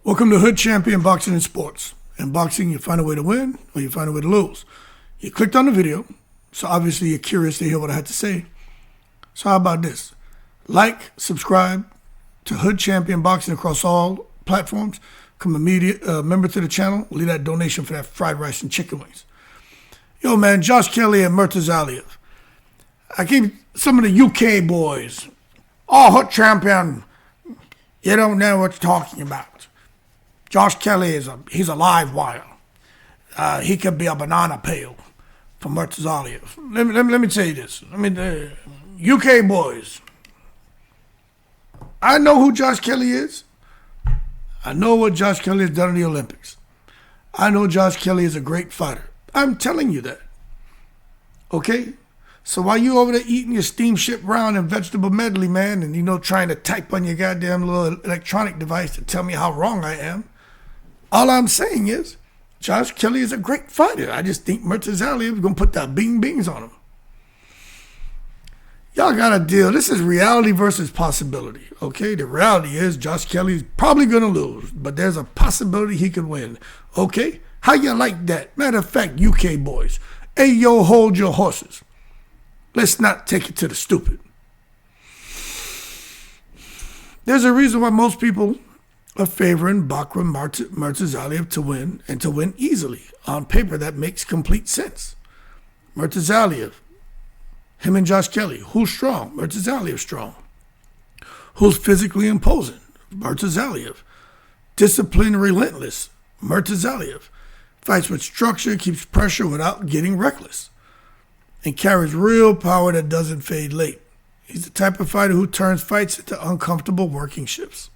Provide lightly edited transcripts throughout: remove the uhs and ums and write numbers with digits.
Welcome to Hood Champion Boxing and Sports. In boxing, you find a way to win or you find a way to lose. You clicked on the video, so obviously you're curious to hear what I had to say. So how about this? Like, subscribe to Hood Champion Boxing across all platforms. Become a member to the channel. Leave that donation for that fried rice and chicken wings. Yo, man, Josh Kelly and Murtazaliev. I keep some of the UK boys. Oh, Hood Champion. You don't know what you're talking about. Josh Kelly he's a live wire. He could be a banana peel for Murtazaliev. Let me tell you this. UK boys. I know who Josh Kelly is. I know what Josh Kelly has done in the Olympics. I know Josh Kelly is a great fighter. I'm telling you that. Okay? So while you over there eating your steamship round and vegetable medley, man, and trying to type on your goddamn little electronic device to tell me how wrong I am, all I'm saying is Josh Kelly is a great fighter. I just think Murtazaliev is going to put that bing-bings on him. Y'all got to deal. This is reality versus possibility, okay? The reality is Josh Kelly's probably going to lose, but there's a possibility he could win, okay? How you like that? Matter of fact, UK boys, hey, yo, hold your horses. Let's not take it to the stupid. There's a reason why most people are favoring Bakhram Murtazaliev to win, and to win easily. On paper, that makes complete sense. Murtazaliev, him and Josh Kelly, who's strong? Murtazaliev strong. Who's physically imposing? Murtazaliev. Disciplined, relentless? Murtazaliev. Fights with structure, keeps pressure without getting reckless, and carries real power that doesn't fade late. He's the type of fighter who turns fights into uncomfortable working shifts.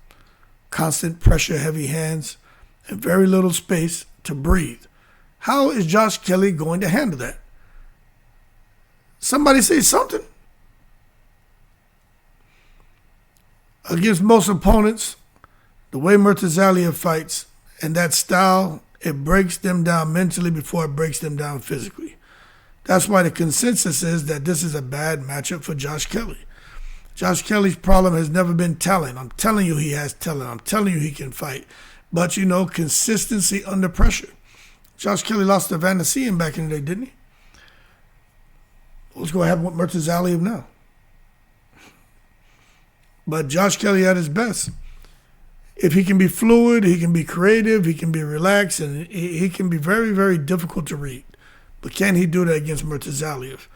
Constant pressure, heavy hands, and very little space to breathe. How is Josh Kelly going to handle that? Somebody say something. Against most opponents, the way Murtazaliev fights and that style, it breaks them down mentally before it breaks them down physically. That's why the consensus is that this is a bad matchup for Josh Kelly. Josh Kelly's problem has never been talent. I'm telling you he has talent. I'm telling you he can fight. But, consistency under pressure. Josh Kelly lost to Van Sien back in the day, didn't he? What's going to happen with Murtazaliev now? But Josh Kelly at his best. If he can be fluid, he can be creative, he can be relaxed, and he can be very, very difficult to read. But can he do that against Murtazaliev?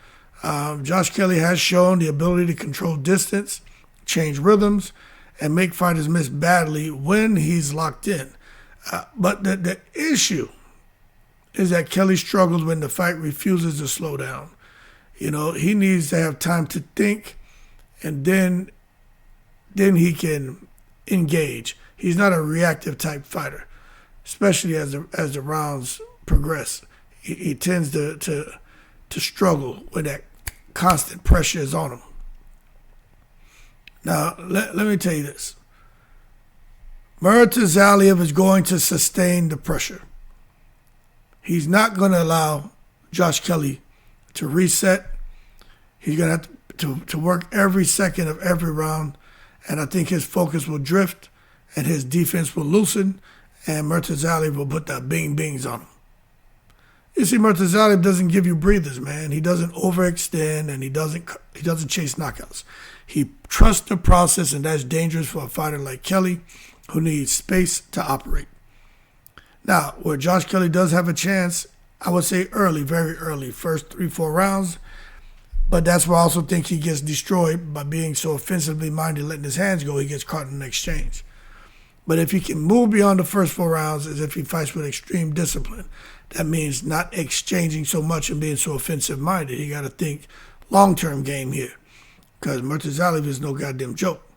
Josh Kelly has shown the ability to control distance, change rhythms, and make fighters miss badly when he's locked in. But the issue is that Kelly struggles when the fight refuses to slow down. He needs to have time to think, and then he can engage. He's not a reactive type fighter, especially as the rounds progress. He tends to struggle when that constant pressure is on him. Now, let me tell you this. Murtazaliev is going to sustain the pressure. He's not going to allow Josh Kelly to reset. He's going to have to work every second of every round, and I think his focus will drift, and his defense will loosen, and Murtazaliev will put that bing-bings on him. You see, Murtazaliev doesn't give you breathers, man. He doesn't overextend, and he doesn't chase knockouts. He trusts the process, and that's dangerous for a fighter like Kelly, who needs space to operate. Now, where Josh Kelly does have a chance, I would say early, very early, first 3-4 rounds. But that's where I also think he gets destroyed by being so offensively minded, letting his hands go. He gets caught in an exchange. But if he can move beyond the first 4 rounds, as if he fights with extreme discipline, that means not exchanging so much and being so offensive-minded. He got to think long-term game here, because Murtazaliev is no goddamn joke.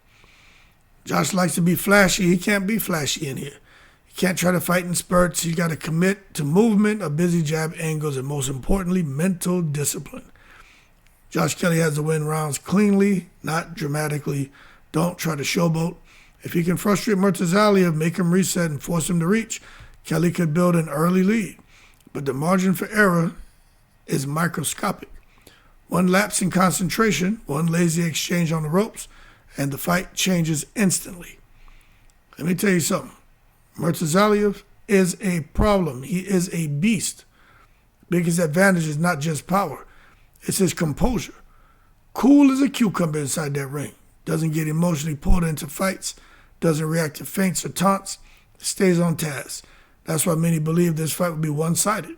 Josh likes to be flashy. He can't be flashy in here. He can't try to fight in spurts. He's got to commit to movement, a busy jab angles, and most importantly, mental discipline. Josh Kelly has to win rounds cleanly, not dramatically. Don't try to showboat. If he can frustrate Murtazaliev, make him reset, and force him to reach, Kelly could build an early lead. But the margin for error is microscopic. One lapse in concentration, one lazy exchange on the ropes, and the fight changes instantly. Let me tell you something. Murtazaliev is a problem. He is a beast. Biggest advantage is not just power. It's his composure. Cool as a cucumber inside that ring. Doesn't get emotionally pulled into fights. Doesn't react to feints or taunts. Stays on task. That's why many believe this fight will be one-sided.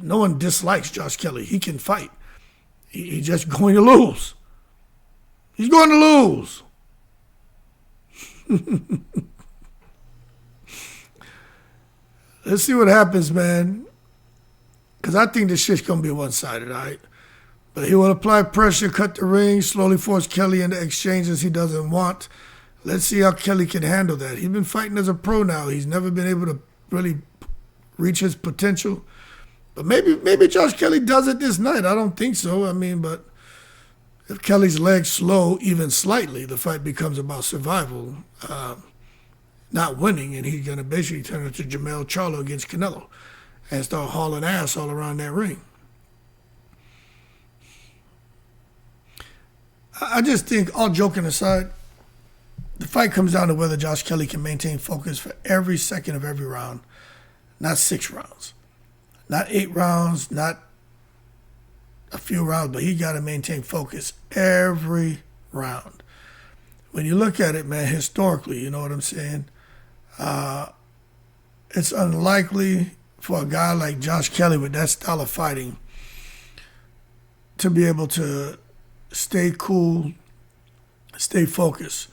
No one dislikes Josh Kelly. He can fight. He's just going to lose. He's going to lose. Let's see what happens, man. Because I think this shit's going to be one-sided, all right? But he will apply pressure, cut the ring, slowly force Kelly into exchanges he doesn't want. Let's see how Kelly can handle that. He's been fighting as a pro now. He's never been able to really reach his potential. But maybe Josh Kelly does it this night. I don't think so. I mean, but if Kelly's legs slow even slightly, the fight becomes about survival, not winning, and he's going to basically turn into Jermell Charlo against Canelo and start hauling ass all around that ring. I just think, all joking aside, the fight comes down to whether Josh Kelly can maintain focus for every second of every round, not 6 rounds, not 8 rounds, not a few rounds, but he got to maintain focus every round. When you look at it, man, historically, you know what I'm saying? It's unlikely for a guy like Josh Kelly with that style of fighting to be able to stay cool, stay focused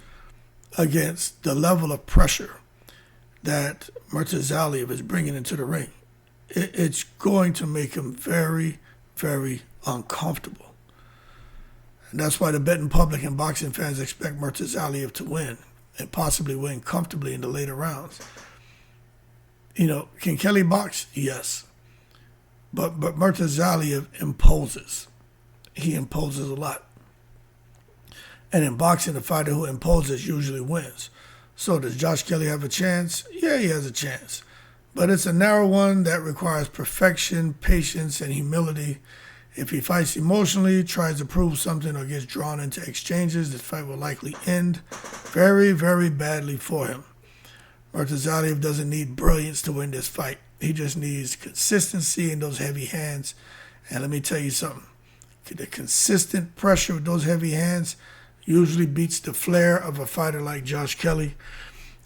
against the level of pressure that Murtazaliev is bringing into the ring. It's going to make him very, very uncomfortable. And that's why the betting public and boxing fans expect Murtazaliev to win and possibly win comfortably in the later rounds. You know, can Kelly box? Yes. But Murtazaliev imposes. He imposes a lot. And in boxing, the fighter who imposes usually wins. So does Josh Kelly have a chance? Yeah, he has a chance. But it's a narrow one that requires perfection, patience, and humility. If he fights emotionally, tries to prove something, or gets drawn into exchanges, this fight will likely end very, very badly for him. Murtazaliev doesn't need brilliance to win this fight. He just needs consistency in those heavy hands. And let me tell you something. The consistent pressure with those heavy hands usually beats the flair of a fighter like Josh Kelly.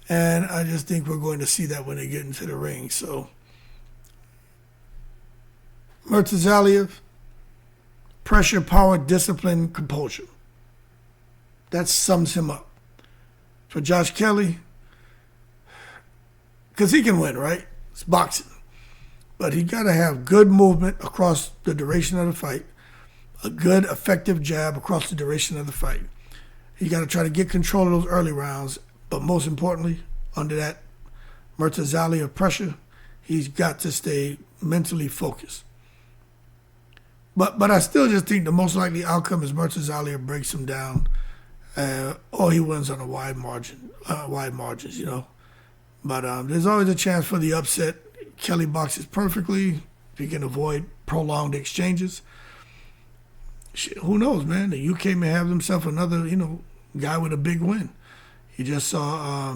And I just think we're going to see that when they get into the ring. So, Murtazaliev, pressure, power, discipline, composure. That sums him up. For Josh Kelly, because he can win, right? It's boxing. But he got to have good movement across the duration of the fight, a good, effective jab across the duration of the fight. You got to try to get control of those early rounds, but most importantly, under that Murtazaliev pressure, he's got to stay mentally focused. But I still just think the most likely outcome is Murtazaliev breaks him down, or he wins on a wide margins, you know. But there's always a chance for the upset. Kelly boxes perfectly if he can avoid prolonged exchanges. Shit, who knows, man? The UK may have himself another, guy with a big win. You just saw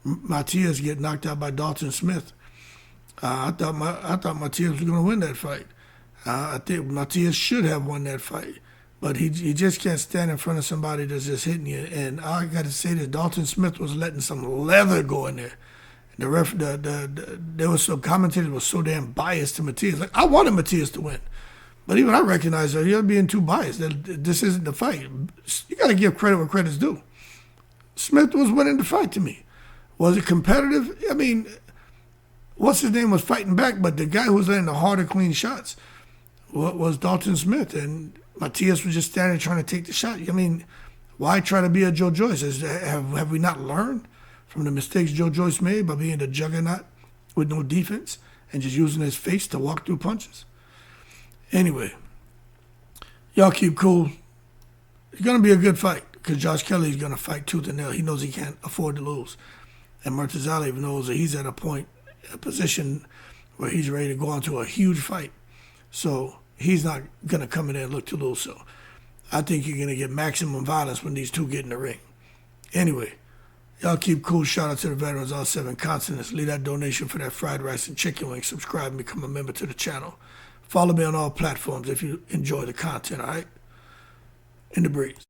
Matias get knocked out by Dalton Smith. I thought Matias was going to win that fight. I think Matias should have won that fight. But he just can't stand in front of somebody that's just hitting you. And I got to say that Dalton Smith was letting some leather go in there. There was some commentators were so damn biased to Matias. Like, I wanted Matias to win. But even I recognize that you're being too biased. That this isn't the fight. You got to give credit where credit's due. Smith was winning the fight to me. Was it competitive? I mean, what's his name was fighting back, but the guy who was letting the harder, clean shots was Dalton Smith. And Matias was just standing trying to take the shot. I mean, why try to be a Joe Joyce? Have we not learned from the mistakes Joe Joyce made by being the juggernaut with no defense and just using his face to walk through punches? Anyway, y'all keep cool. It's going to be a good fight because Josh Kelly is going to fight tooth and nail. He knows he can't afford to lose. And Murtazaliev knows that he's at a position where he's ready to go on to a huge fight. So he's not going to come in there and look to lose. So I think you're going to get maximum violence when these two get in the ring. Anyway, Y'all keep cool. Shout out to the veterans, all 7 continents. Leave that donation for that fried rice and chicken wings. Subscribe and become a member to the channel. Follow me on all platforms if you enjoy the content, all right? In the breeze.